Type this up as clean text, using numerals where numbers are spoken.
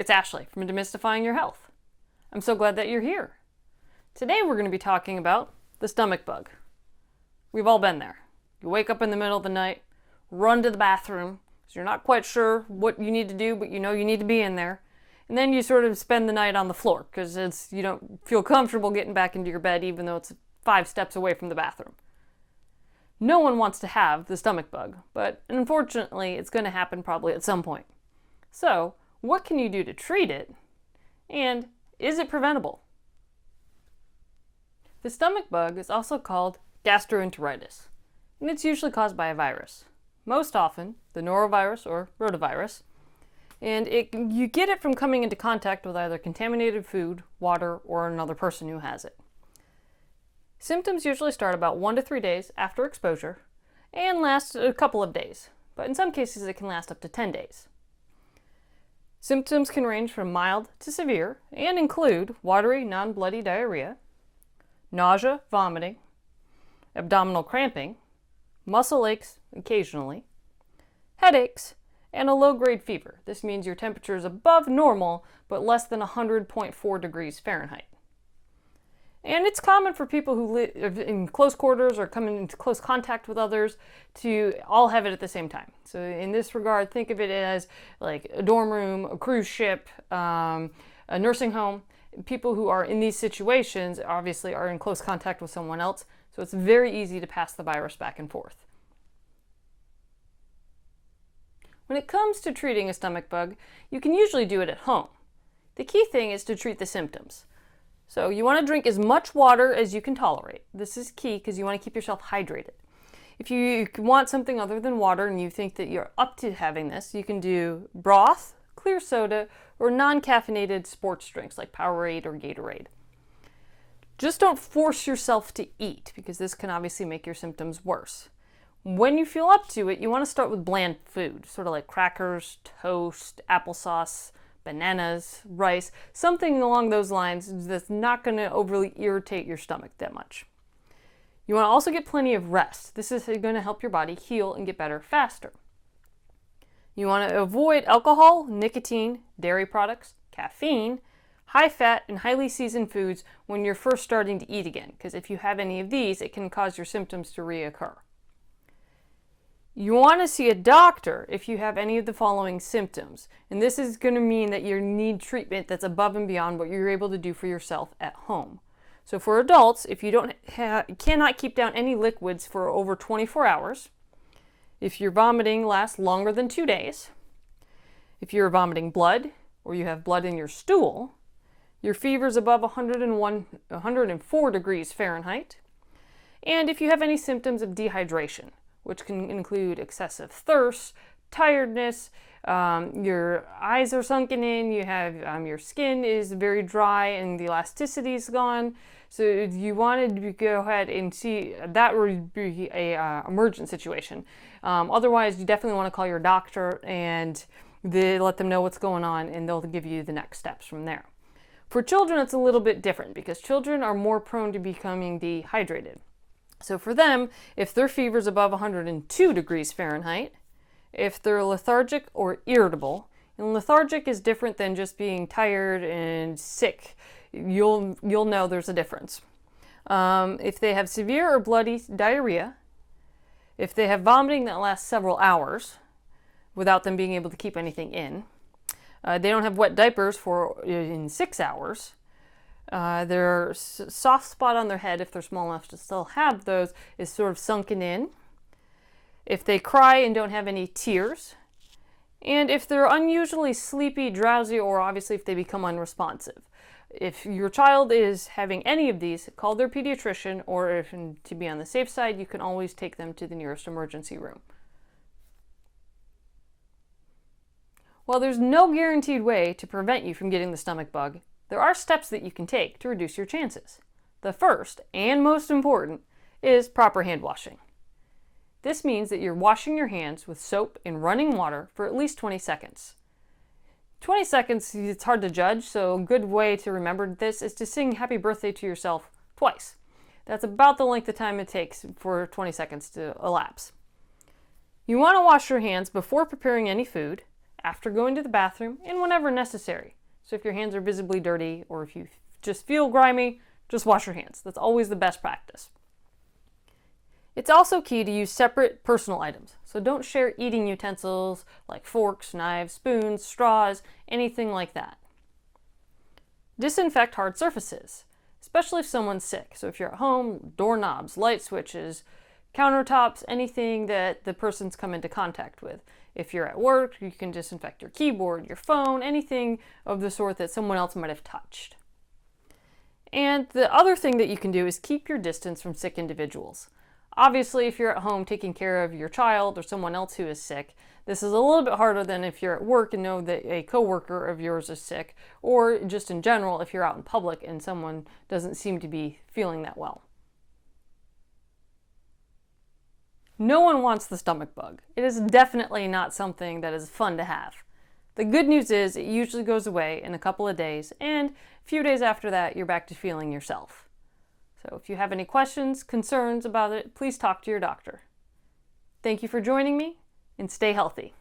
it's Ashley from Demystifying Your Health. I'm so glad that you're here. Today we're going to be talking about the stomach bug. We've all been there. You wake up in the middle of the night, run to the bathroom, because you're not quite sure what you need to do, but you know you need to be in there. And then you sort of spend the night on the floor, because you don't feel comfortable getting back into your bed, even though it's 5 steps away from the bathroom. No one wants to have the stomach bug, but unfortunately it's going to happen probably at some point. So, what can you do to treat it? And is it preventable? The stomach bug is also called gastroenteritis, and it's usually caused by a virus. Most often, the norovirus or rotavirus, and you get it from coming into contact with either contaminated food, water, or another person who has it. Symptoms usually start about 1 to 3 days after exposure and last a couple of days, but in some cases it can last up to 10 days. Symptoms can range from mild to severe and include watery, non-bloody diarrhea, nausea, vomiting, abdominal cramping, muscle aches occasionally, headaches, and a low-grade fever. This means your temperature is above normal but less than 100.4 degrees Fahrenheit. And it's common for people who live in close quarters or come into close contact with others to all have it at the same time. So in this regard, think of it as like a dorm room, a cruise ship, a nursing home. People who are in these situations obviously are in close contact with someone else, so it's very easy to pass the virus back and forth. When it comes to treating a stomach bug, you can usually do it at home. The key thing is to treat the symptoms. So you want to drink as much water as you can tolerate. This is key because you want to keep yourself hydrated. If you want something other than water and you think that you're up to having this, you can do broth, clear soda, or non-caffeinated sports drinks like Powerade or Gatorade. Just don't force yourself to eat because this can obviously make your symptoms worse. When you feel up to it, you want to start with bland food, sort of like crackers, toast, applesauce, bananas, rice, something along those lines that's not going to overly irritate your stomach that much. You want to also get plenty of rest. This is going to help your body heal and get better faster. You want to avoid alcohol, nicotine, dairy products, caffeine, high-fat, and highly seasoned foods when you're first starting to eat again, because if you have any of these, it can cause your symptoms to reoccur. You want to see a doctor if you have any of the following symptoms, and this is going to mean that you need treatment that's above and beyond what you're able to do for yourself at home. So for adults, if you cannot keep down any liquids for over 24 hours, if your vomiting lasts longer than 2 days, if you're vomiting blood or you have blood in your stool, your fever is above 104 degrees Fahrenheit, and if you have any symptoms of dehydration, which can include excessive thirst, tiredness, your eyes are sunken in, you have your skin is very dry and the elasticity is gone. So if you wanted to go ahead and see, that would be a emergent situation. Otherwise, you definitely want to call your doctor and let them know what's going on, and they'll give you the next steps from there. For children, it's a little bit different because children are more prone to becoming dehydrated. So for them, if their fever is above 102 degrees Fahrenheit, if they're lethargic or irritable, and lethargic is different than just being tired and sick, you'll know there's a difference. If they have severe or bloody diarrhea, if they have vomiting that lasts several hours without them being able to keep anything in, they don't have wet diapers in 6 hours, their soft spot on their head, if they're small enough to still have those, is sort of sunken in. If they cry and don't have any tears, and if they're unusually sleepy, drowsy, or obviously if they become unresponsive. If your child is having any of these, call their pediatrician, or if to be on the safe side, you can always take them to the nearest emergency room. While there's no guaranteed way to prevent you from getting the stomach bug, there are steps that you can take to reduce your chances. The first, and most important, is proper hand washing. This means that you're washing your hands with soap and running water for at least 20 seconds. 20 seconds, it's hard to judge, so a good way to remember this is to sing happy birthday to yourself twice. That's about the length of time it takes for 20 seconds to elapse. You want to wash your hands before preparing any food, after going to the bathroom, and whenever necessary. So if your hands are visibly dirty or if you just feel grimy, just wash your hands. That's always the best practice. It's also key to use separate personal items. So don't share eating utensils like forks, knives, spoons, straws, anything like that. Disinfect hard surfaces, especially if someone's sick. So if you're at home, doorknobs, light switches, countertops, anything that the person's come into contact with. If you're at work, you can disinfect your keyboard, your phone, anything of the sort that someone else might have touched. And the other thing that you can do is keep your distance from sick individuals. Obviously, if you're at home taking care of your child or someone else who is sick, this is a little bit harder than if you're at work and know that a coworker of yours is sick, or just in general if you're out in public and someone doesn't seem to be feeling that well. No one wants the stomach bug. It is definitely not something that is fun to have. The good news is it usually goes away in a couple of days, and a few days after that, you're back to feeling yourself. So if you have any questions, concerns about it, please talk to your doctor. Thank you for joining me, and stay healthy.